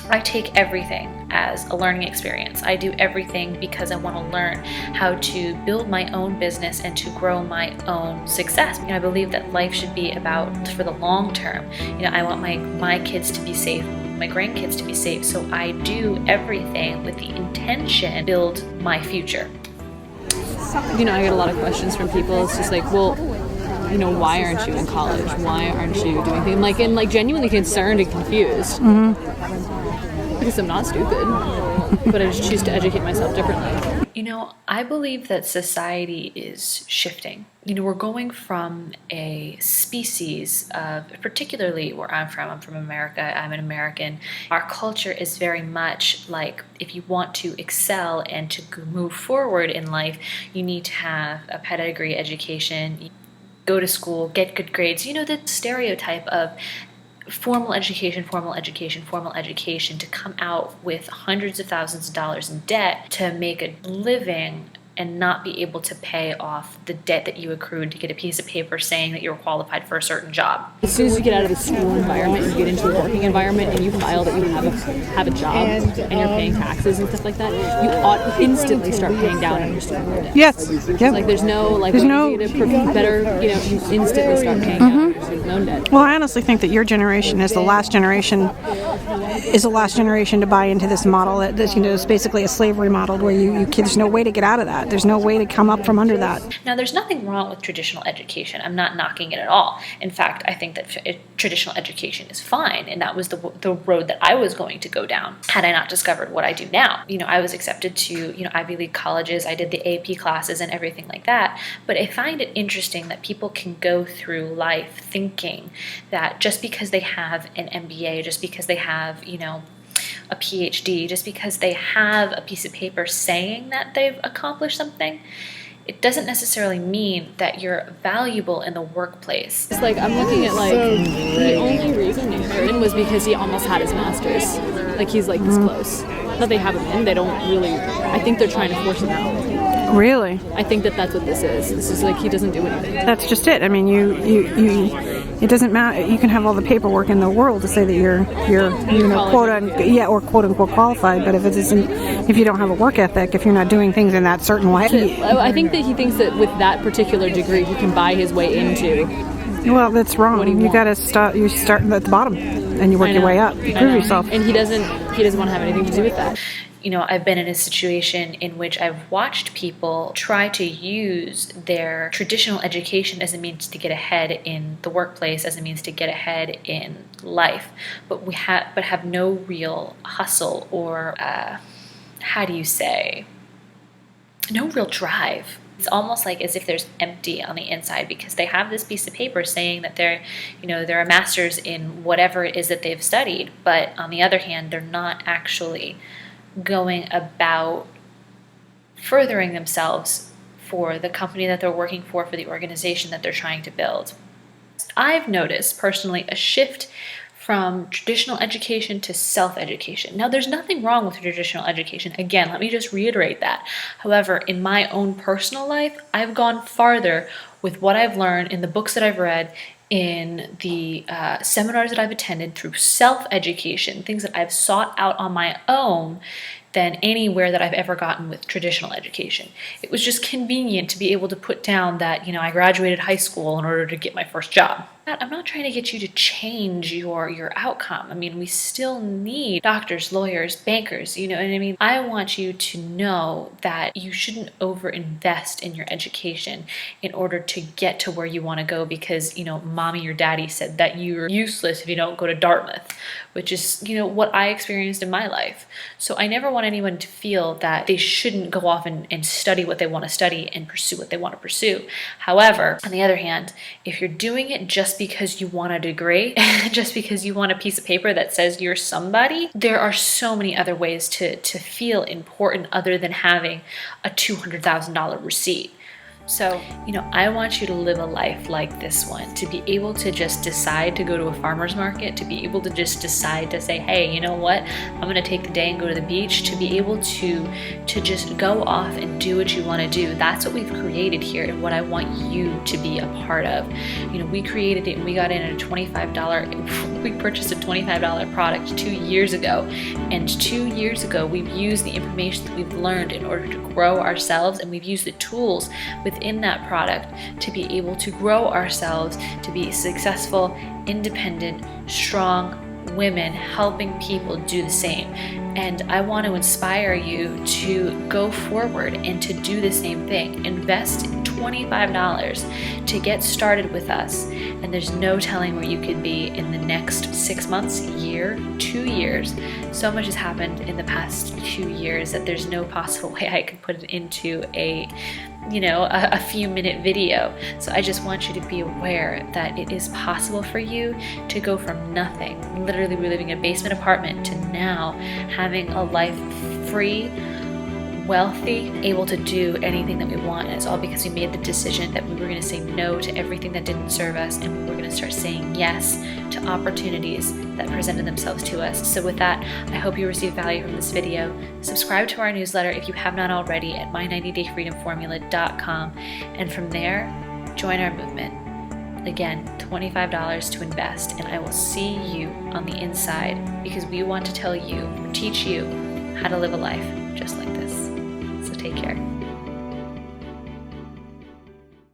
I take everything as a learning experience. I do everything because I want to learn how to build my own business and to grow my own success. I believe that life should be about for the long term. I want my kids to be safe, my grandkids to be safe, so I do everything with the intention to build my future. I get a lot of questions from people. It's just like, well, why aren't you in college? Why aren't you doing things? And genuinely concerned and confused. Because I'm not stupid, but I just choose to educate myself differently. I believe that society is shifting. We're going from a species of, particularly where I'm from America, I'm an American. Our culture is very much like, if you want to excel and to move forward in life, you need to have a pedigree education, go to school, get good grades. The stereotype of formal education to come out with hundreds of thousands of dollars in debt to make a living and not be able to pay off the debt that you accrued to get a piece of paper saying that you were qualified for a certain job. As soon as you get out of the school environment and you get into the working environment and you file that you have a job and you're paying taxes and stuff like that, you ought instantly start paying down on your student loan debt. Yes. Yep. There's no better, you instantly start paying down on your student loan debt. Well, I honestly think that your generation is the last generation to buy into this model. That is basically a slavery model where there's no way to get out of that. There's no way to come up from under that. Now, there's nothing wrong with traditional education. I'm not knocking it at all. In fact, I think that traditional education is fine, and that was the road that I was going to go down had I not discovered what I do now. I was accepted to Ivy League colleges. I did the AP classes and everything like that. But I find it interesting that people can go through life thinking that just because they have an MBA, just because they have a PhD, just because they have a piece of paper saying that they've accomplished something, it doesn't necessarily mean that you're valuable in the workplace. It's I'm looking at the only reason Aaron was because he almost had his master's. He's this close. Not they haven't been. They don't really. I think they're trying to force him out. Really? I think that's what this is. This is he doesn't do anything. That's just it. I mean, it doesn't matter. You can have all the paperwork in the world to say that you're quote unquote qualified, but if you don't have a work ethic, if you're not doing things in that certain way. I think that he thinks that with that particular degree, he can buy his way into. Well, that's wrong. You got to start. You start at the bottom, and you work your way up. You prove yourself. And he doesn't want to have anything to do with that. I've been in a situation in which I've watched people try to use their traditional education as a means to get ahead in the workplace, as a means to get ahead in life, but have no real hustle or no real drive. It's almost as if there's empty on the inside because they have this piece of paper saying that they're a master's in whatever it is that they've studied, but on the other hand, they're not actually going about furthering themselves for the company that they're working for the organization that they're trying to build. I've noticed personally a shift from traditional education to self-education. Now, there's nothing wrong with traditional education. Again, let me just reiterate that. However, in my own personal life, I've gone farther with what I've learned in the books that I've read, in the seminars that I've attended, through self-education, things that I've sought out on my own, than anywhere that I've ever gotten with traditional education. It was just convenient to be able to put down that, I graduated high school in order to get my first job. I'm not trying to get you to change your outcome. I mean, we still need doctors, lawyers, bankers, and I mean, I want you to know that you shouldn't overinvest in your education in order to get to where you want to go because, mommy or daddy said that you're useless if you don't go to Dartmouth, which is, what I experienced in my life. So I never want anyone to feel that they shouldn't go off and study what they want to study and pursue what they want to pursue. However, on the other hand, if you're doing it just because you want a degree, just because you want a piece of paper that says you're somebody, there are so many other ways to feel important other than having a $200,000 receipt. So, I want you to live a life like this one, to be able to just decide to go to a farmer's market, to be able to just decide to say, hey, you know what, I'm going to take the day and go to the beach, to be able to just go off and do what you want to do. That's what we've created here and what I want you to be a part of. We created it and we got in at a $25, we purchased a $25 product 2 years ago. And 2 years ago, we've used the information that we've learned in order to grow ourselves, and we've used the tools within that product to be able to grow ourselves, to be successful, independent, strong women helping people do the same. And I want to inspire you to go forward and to do the same thing. Invest $25 to get started with us, and there's no telling where you could be in the next 6 months, year, 2 years. So much has happened in the past 2 years that there's no possible way I could put it into a few minute video. So I just want you to be aware that it is possible for you to go from nothing, literally living in a basement apartment, to now having a life free, wealthy, able to do anything that we want. And it's all because we made the decision that we were going to say no to everything that didn't serve us, and we were going to start saying yes to opportunities that presented themselves to us. So with that, I hope you receive value from this video. Subscribe to our newsletter if you have not already at my90dayfreedomformula.com, and from there, join our movement. Again, $25 to invest, and I will see you on the inside, because we want to teach you how to live a life just like this. So take care.